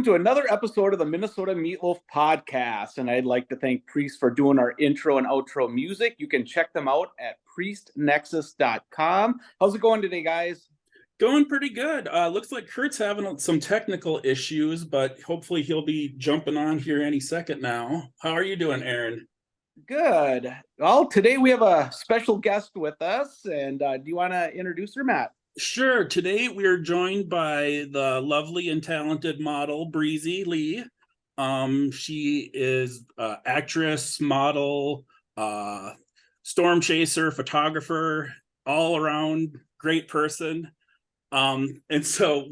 Welcome to another episode of the Minnesota Meatloaf podcast. And I'd like to thank Priest for doing our intro and outro music. You can check them out at priestnexus.com. How's it going today, guys? Going pretty good. Looks like Kurt's having some technical issues, but hopefully he'll be jumping on here any second now. How are you doing, Aaron? Good. Well, today we have a special guest with us. And do you want to introduce her, Matt? Sure. Today we are joined by the lovely and talented model, Breezy Lee. She is actress, model, storm chaser, photographer, all around great person. And so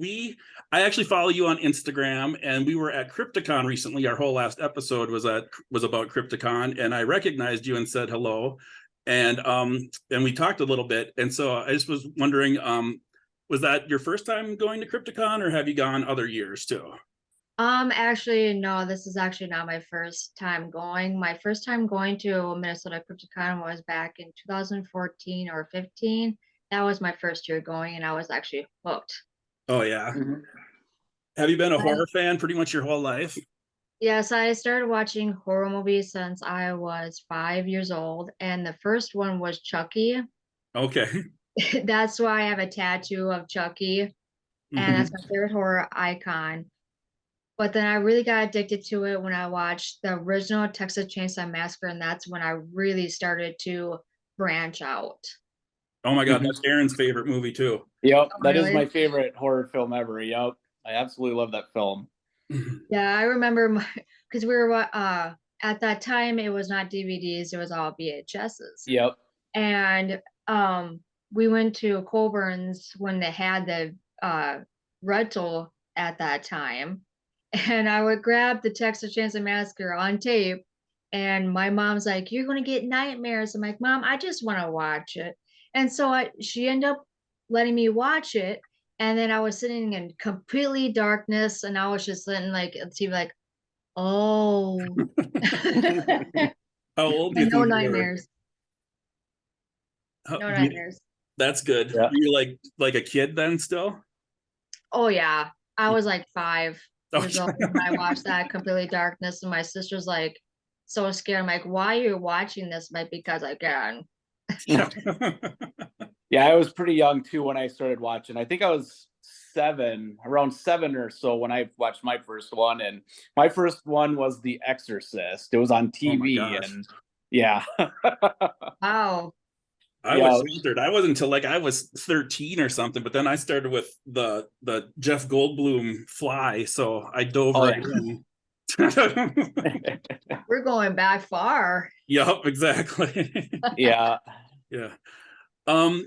I actually follow you on Instagram, and we were at Crypticon recently. Our whole last episode was about Crypticon, and I recognized you and said hello. And we talked a little bit. And so I just was wondering, was that your first time going to Crypticon, or have you gone other years too? Actually, no, this is actually not my first time going. My first time going to Minnesota Crypticon was back in 2014 or 15. That was my first year going, and I was actually hooked. Oh, yeah. Mm-hmm. Have you been a horror fan pretty much your whole life? Yes, I started watching horror movies since I was 5 years old, and the first one was Chucky. Okay. That's why I have a tattoo of Chucky, and that's my favorite horror icon. But then I really got addicted to it when I watched the original Texas Chainsaw Massacre, and that's when I really started to branch out. Oh my God, that's Aaron's favorite movie too. Yep, that is my favorite horror film ever. Yep, I absolutely love that film. Yeah, I remember because we were at that time it was not DVDs, it was all VHSs. Yep. And we went to Colburn's when they had the rental at that time, and I would grab the Texas Chainsaw Massacre on tape, and my mom's like, "You're gonna get nightmares." I'm like, "Mom, I just want to watch it." And so she ended up letting me watch it. And then I was sitting in completely darkness, and I was just sitting like at the TV, like, oh. How old do you think no you nightmares. were? No nightmares. That's good. Yeah. Were you like a kid then still? Oh yeah, I was like 5 years old when I watched that completely darkness, and my sister's like so scared. I'm like, "Why are you watching this?" I'm like, "Because I can." Yeah, I was pretty young too when I started watching. I think I was around 7 or so when I watched my first one, and my first one was The Exorcist. It was on TV, and yeah. Wow. I was sheltered. I wasn't until like I was 13 or something, but then I started with the Jeff Goldblum Fly, so I dove right in. We're going back far. Yep, exactly. Yeah. Yeah.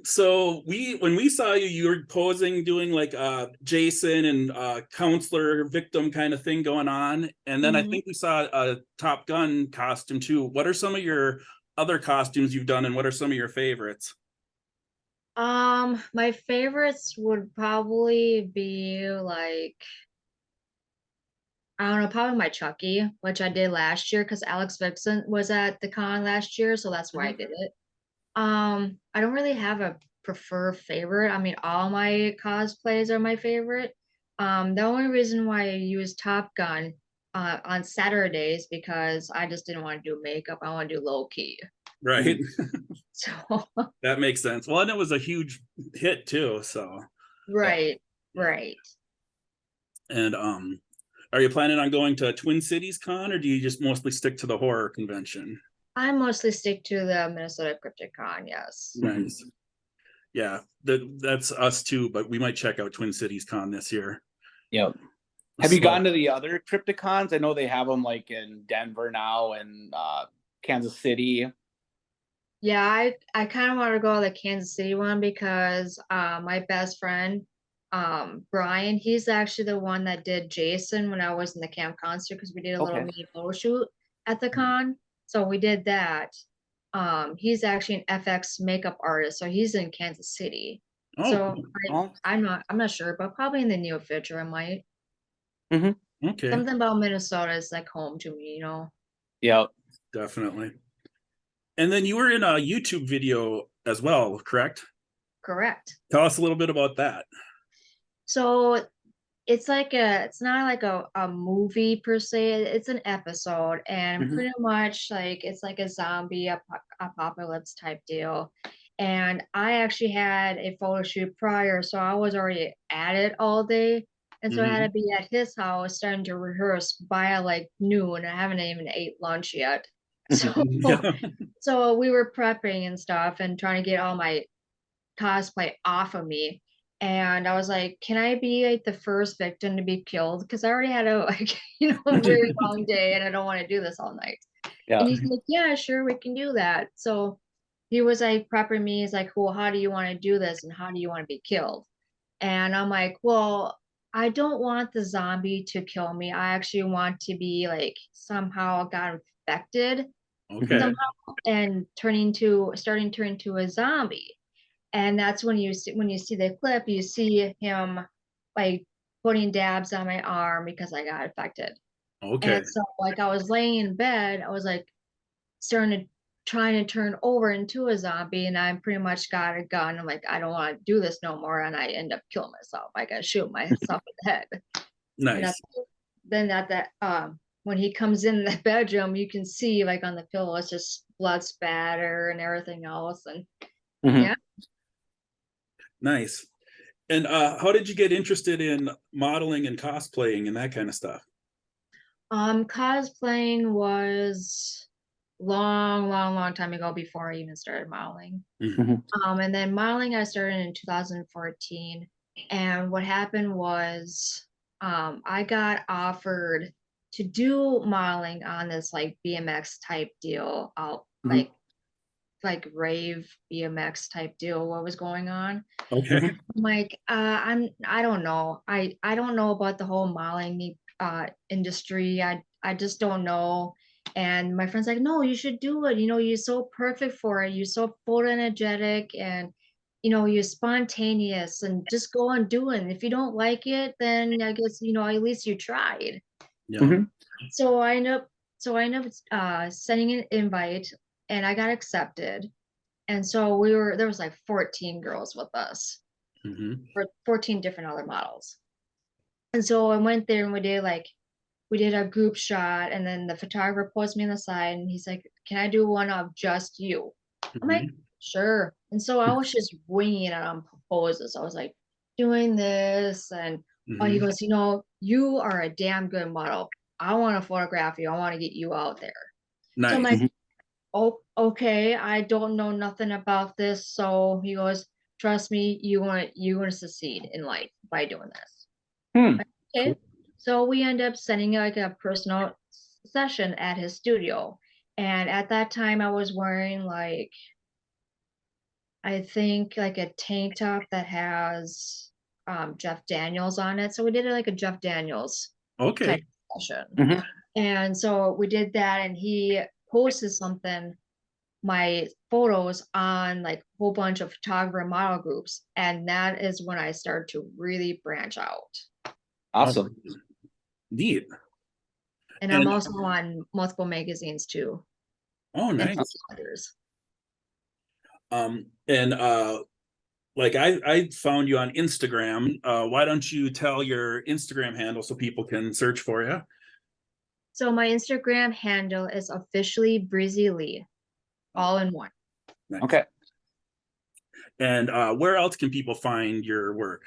So when we saw you, you were posing, doing like Jason and counselor victim kind of thing going on. And then I think we saw a Top Gun costume too. What are some of your other costumes you've done, and what are some of your favorites? My favorites would probably be like, I don't know, probably my Chucky, which I did last year because Alex Vixen was at the con last year, so that's why I did it. I don't really have a preferred favorite. I mean, all my cosplays are my favorite. The only reason why I use Top Gun on Saturdays because I just didn't want to do makeup. I want to do low key. Right. So that makes sense. Well, and it was a huge hit too. So right. And are you planning on going to Twin Cities Con, or do you just mostly stick to the horror convention? I mostly stick to the Minnesota Crypticon, yes. Nice. Yeah, that's us too, but we might check out Twin Cities Con this year. Yep. Have you gone to the other Crypticons? I know they have them like in Denver now and Kansas City. Yeah, I kind of want to go to the Kansas City one because my best friend, Brian, he's actually the one that did Jason when I was in the camp concert because we did a little mini photo shoot at the con. So we did that. He's actually an FX makeup artist, so he's in Kansas City. So I'm not sure, but probably in the near future I might. Okay. Something about Minnesota is like home to me, you know. Yep, definitely. And then you were in a YouTube video as well, correct? Correct. Tell us a little bit about that. So it's like it's not like a movie per se. It's an episode, and Mhm. pretty much like it's like a zombie apocalypse type deal. And I actually had a photo shoot prior, so I was already at it all day. And so I had to be at his house starting to rehearse by like noon. I haven't even ate lunch yet. So Yeah. so we were prepping and stuff and trying to get all my cosplay off of me. And I was like, can I be like the first victim to be killed? Because I already had a like, a very long day and I don't want to do this all night. Yeah. And he's like, yeah, sure, we can do that. So he was like prepping me. He's like, well, how do you want to do this? And how do you want to be killed? And I'm like, well, I don't want the zombie to kill me. I actually want to be like somehow got infected Okay. somehow and starting to turn into a zombie. And that's when you see the clip, you see him like putting dabs on my arm because I got infected. Okay. And so like I was laying in bed, I was like starting to trying to turn over into a zombie, and I pretty much got a gun. I'm like, I don't want to do this no more, and I end up killing myself. I gotta shoot myself in the head. And Nice. then at that when he comes in the bedroom, you can see like on the pillow it's just blood spatter and everything else. And Mhm. yeah. Nice. And how did you get interested in modeling and cosplaying and that kind of stuff? Cosplaying was long time ago before I even started modeling. Mhm. And then modeling I started in 2014. And what happened was I got offered to do modeling on this like BMX type deal out Mhm. like rave BMX type deal what was going on. Okay. Mhm. I'm like, I don't know. I don't know about the whole modeling industry. I just don't know. And my friend's like, no, you should do it. You're so perfect for it. You're so photogenic and you're spontaneous and just go and do it. And if you don't like it, then I guess, at least you tried. Yeah. Mhm. So I ended up sending an invite and I got accepted. And so there was like 14 girls with us Hmm. for 14 different other models. And so I went there and we did a group shot, and then the photographer pulls me on the side and he's like, can I do one of just you? I'm like, Hmm. sure. And so I was just winging it on poses. I was like doing this and he Hmm. goes, you are a damn good model. I want to photograph you. I want to get you out there. So I'm like, Nice. Mhm. oh, okay, I don't know nothing about this. So he goes, trust me, you want to succeed in life by doing this. Hmm. Okay. Cool. So we end up sending like a personal session at his studio. And at that time I was wearing like I think like a tank top that has Jeff Daniels on it. So we did it like a Jeff Daniels type Okay. session. Mhm. And so we did that and he posted something my photos on like a whole bunch of photographer and model groups. And that is when I started to really branch out. Oh, Awesome. neat. And I'm And also on multiple magazines too, oh, and nice. others. And like I found you on Instagram. Why don't you tell your Instagram handle so people can search for you? So my Instagram handle is officially Breezy Lee, Oh, all in one. nice. Okay. And where else can people find your work?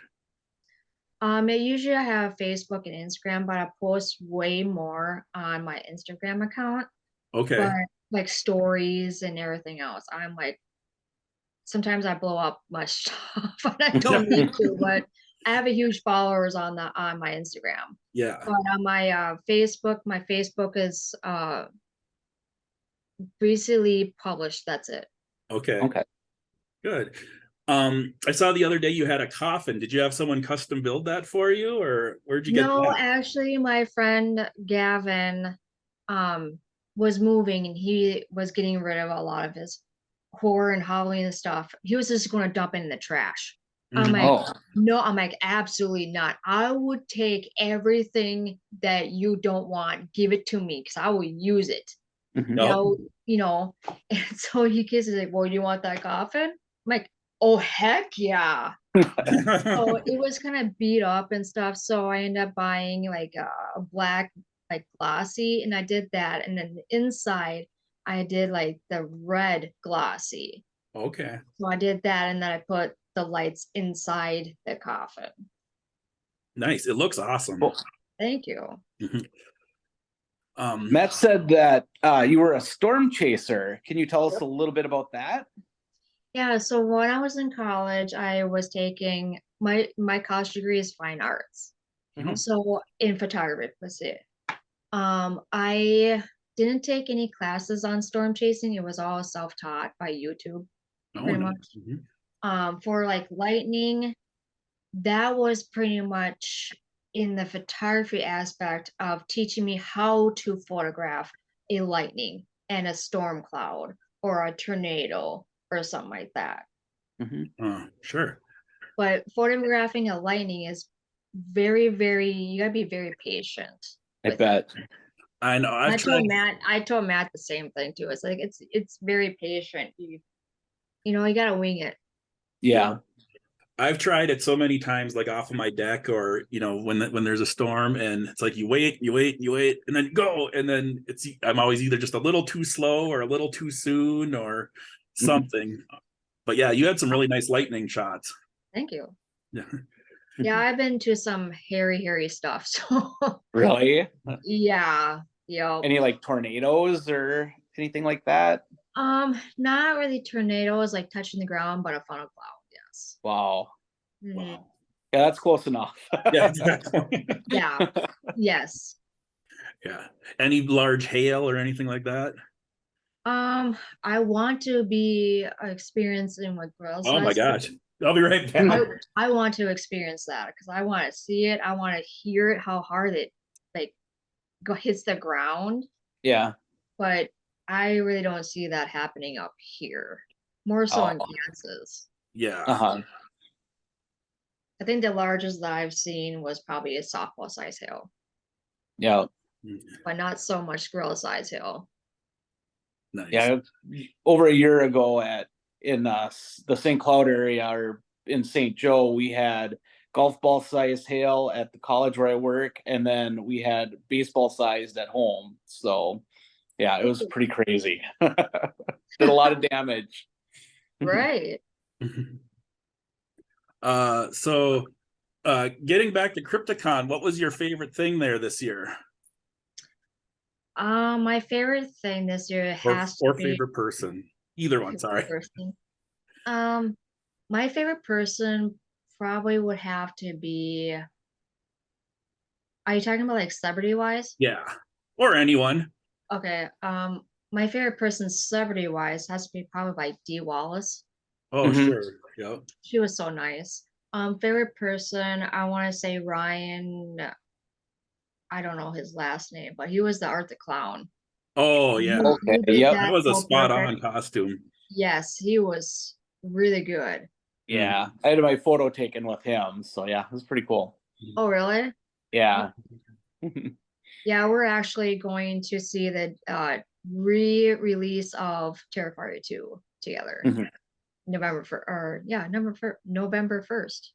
Usually I have Facebook and Instagram, but I post way more on my Instagram account. But Okay. like stories and everything else, I'm like sometimes I blow up my stuff and I don't need to, but I have a huge followers on my Instagram. Yeah. But on my Facebook is recently published. That's it. Okay. Okay. Good. I saw the other day you had a coffin. Did you have someone custom build that for you, or where'd you get No, that? actually, my friend Gavin was moving and he was getting rid of a lot of his horror and Halloween stuff. He was just going to dump it in the trash. I'm Mhm. like, Oh. no, I'm like, absolutely not. I would take everything that you don't want, give it to me because I will use it. Mhm. You Yep. know, you know. And so he kisses like, well, you want that coffin? I'm like, oh heck yeah. So it was kind of beat up and stuff. So I ended up buying like a black, like glossy, and I did that. And then the inside, I did like the red glossy. Okay. So I did that, and then I put the lights inside the coffin. Nice. It looks awesome. Cool. Thank you. Matt said that you were a storm chaser. Can you tell us a little bit about that? Yeah, so when I was in college, I was taking my college degree is fine arts. Mhm. So in photography, was it. I didn't take any classes on storm chasing. It was all self-taught by YouTube, pretty much. For like lightning, that was pretty much in the photography aspect of teaching me how to photograph a lightning and a storm cloud or a tornado or something like that. Sure. But photographing a lightning is very, very, you gotta be very patient. I bet. I know. I told Matt the same thing too. It's like it's very patient. You gotta wing it. Yeah. I've tried it so many times, like off of my deck, or when there's a storm, and it's like you wait, and then go, and then I'm always either just a little too slow or a little too soon or something. But yeah, you had some really nice lightning shots. Thank you. Yeah. Yeah, I've been to some hairy stuff. So Really? yeah. Any like tornadoes or anything like that? Not really tornadoes like touching the ground, but a funnel cloud, yes. Wow. Wow. Yeah, that's close enough. Yeah, exactly. Yeah. Yes. Yeah. Any large hail or anything like that? I want to be experiencing what girls. Oh my gosh. I'll be right back. I want to experience that because I want to see it. I want to hear it, how hard it like hits the ground. Yeah. But I really don't see that happening up here. More so in Kansas. Yeah. I think the largest that I've seen was probably a softball size hail. Yeah. But not so much girl size hail. Nice. Yeah. Over a year ago in the St. Cloud area or in St. Joe, we had golf ball size hail at the college where I work, and then we had baseball sized at home. So yeah, it was pretty crazy. Did a lot of damage. Right. So getting back to Crypticon, what was your favorite thing there this year? My favorite thing this year has to be favorite person. Either one, sorry. My favorite person probably would have to be. Are you talking about like celebrity wise? Yeah. Or anyone. Okay. My favorite person celebrity wise has to be probably like Dee Wallace. Oh, sure. Yep. She was so nice. Favorite person, I want to say Ryan. I don't know his last name, but he was the Art the Clown. Oh yeah. Okay. Yep. That was a spot on costume. Yes, he was really good. Yeah. I had my photo taken with him. So yeah, it was pretty cool. Oh, really? Yeah. Yeah, we're actually going to see the re-release of Terrifier 2 together. November 1st.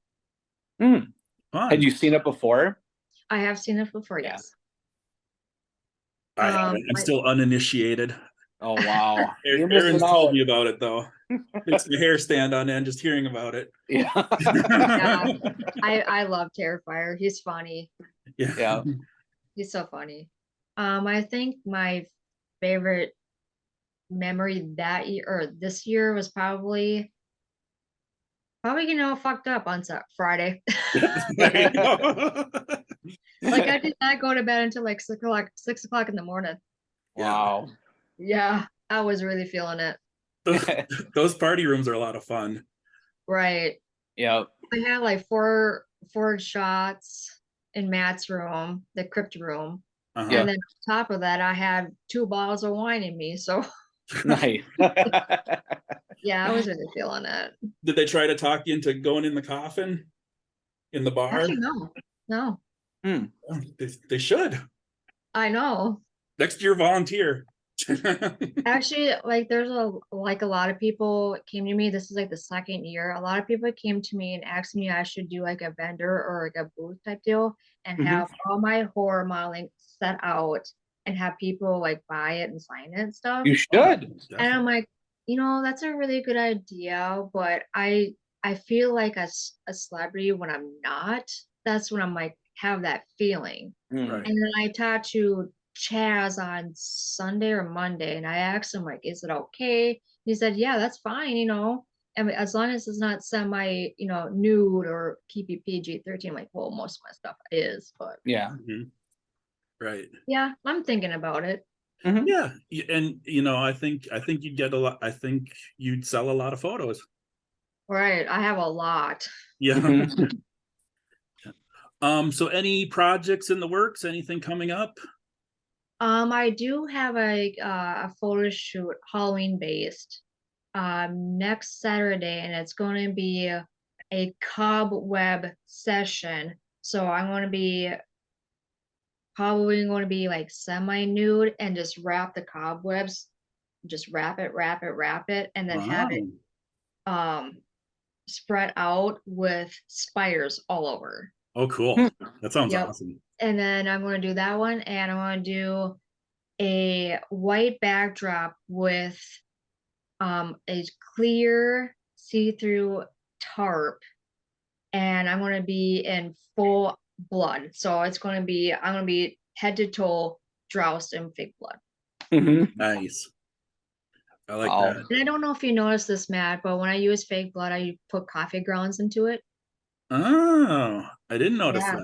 Had you seen it before? I have seen it before, yes. I haven't. I'm still uninitiated. Oh wow. Aaron told me about it though. Makes my hair stand on end just hearing about it. Yeah. Yeah. I love Terrifier. He's funny. Yeah. He's so funny. I think my favorite memory that year or this year was probably fucked up on Friday. Like I did not go to bed until like 6 o'clock in the morning. Wow. Yeah, I was really feeling it. Those party rooms are a lot of fun. Right. Yeah. I had like four shots in Matt's room, the crypt room. And then on top of that, I had 2 bottles of wine in me. So nice. yeah, I was really feeling it. Did they try to talk you into going in the coffin in the bar? Actually, no. They should. I know. Next year, volunteer. Actually, like there's a lot of people came to me. This is like the second year. A lot of people came to me and asked me I should do like a vendor or like a booth type deal and have all my horror modeling set out and have people like buy it and sign it and stuff. You should. And I'm like, that's a really good idea, but I feel like a celebrity when I'm not. That's when I'm like have that feeling. Right. And then I talked to Chaz on Sunday or Monday, and I asked him like, "Is it okay?" He said, "Yeah, that's fine. I mean, as long as it's not semi, nude or keep it PG-13." Like, well, most of my stuff is, but Yeah. Right. yeah, I'm thinking about it. Yeah, and I think you'd get a lot. I think you'd sell a lot of photos. Right, I have a lot. Yeah. So any projects in the works? Anything coming up? I do have a photo shoot, Halloween based, next Saturday, and it's going to be a cobweb session. So I'm going to be probably going to be like semi-nude and just wrap the cobwebs, just wrap it, and then have it spread out with spiders all over. Oh, cool. That sounds Yep. awesome. And then I'm going to do that one, and I'm going to do a white backdrop with a clear see-through tarp, and I'm going to be in full blood. So I'm going to be head to toe doused in fake blood. Nice. I like that. And I don't know if you noticed this, Matt, but when I use fake blood, I put coffee grounds into it. Oh, I didn't notice that.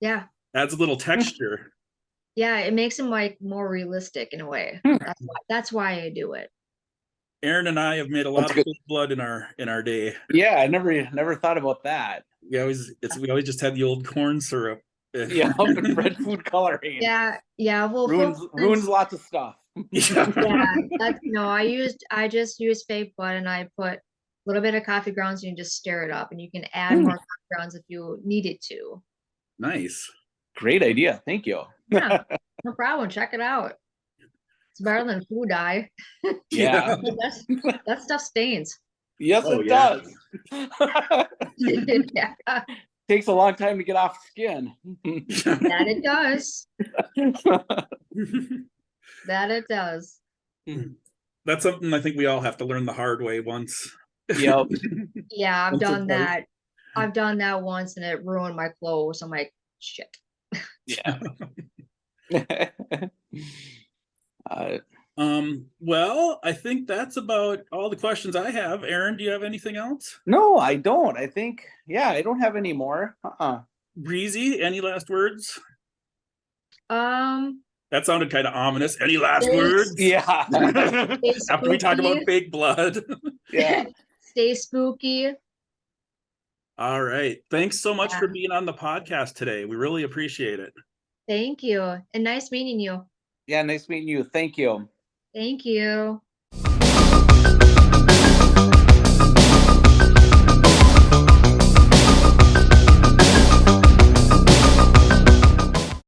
Yeah. Adds a little texture. Yeah, it makes them like more realistic in a way. That's why I do it. Aaron and I have made a lot of fake blood in our day. Yeah, I never thought about that. We always just had the old corn syrup. Yeah, and red food coloring. Yeah. Well, ruins lots of stuff. I just use fake blood, and I put a little bit of coffee grounds, and you just stir it up, and you can add more coffee grounds if you needed to. Nice. Great idea. Thank you. Yeah, no problem. Check it out. It's better than food dye. Yeah. that stuff stains. Yes, it does. Yeah. Takes a long time to get off skin. That it does. That it does. That's something I think we all have to learn the hard way once. Yep. Yeah, I've done that. I've done that once, and it ruined my clothes. I'm like, shit. Yeah. Well, I think that's about all the questions I have. Aaron, do you have anything else? No, I don't. I think, I don't have any more. Breezy, any last words? That sounded kind of ominous. Any last words? Yeah. After we talk about fake blood. Yeah. Stay spooky. All right. Thanks so much for being on the podcast today. We really appreciate it. Thank you. And nice meeting you. Yeah, nice meeting you. Thank you. Thank you.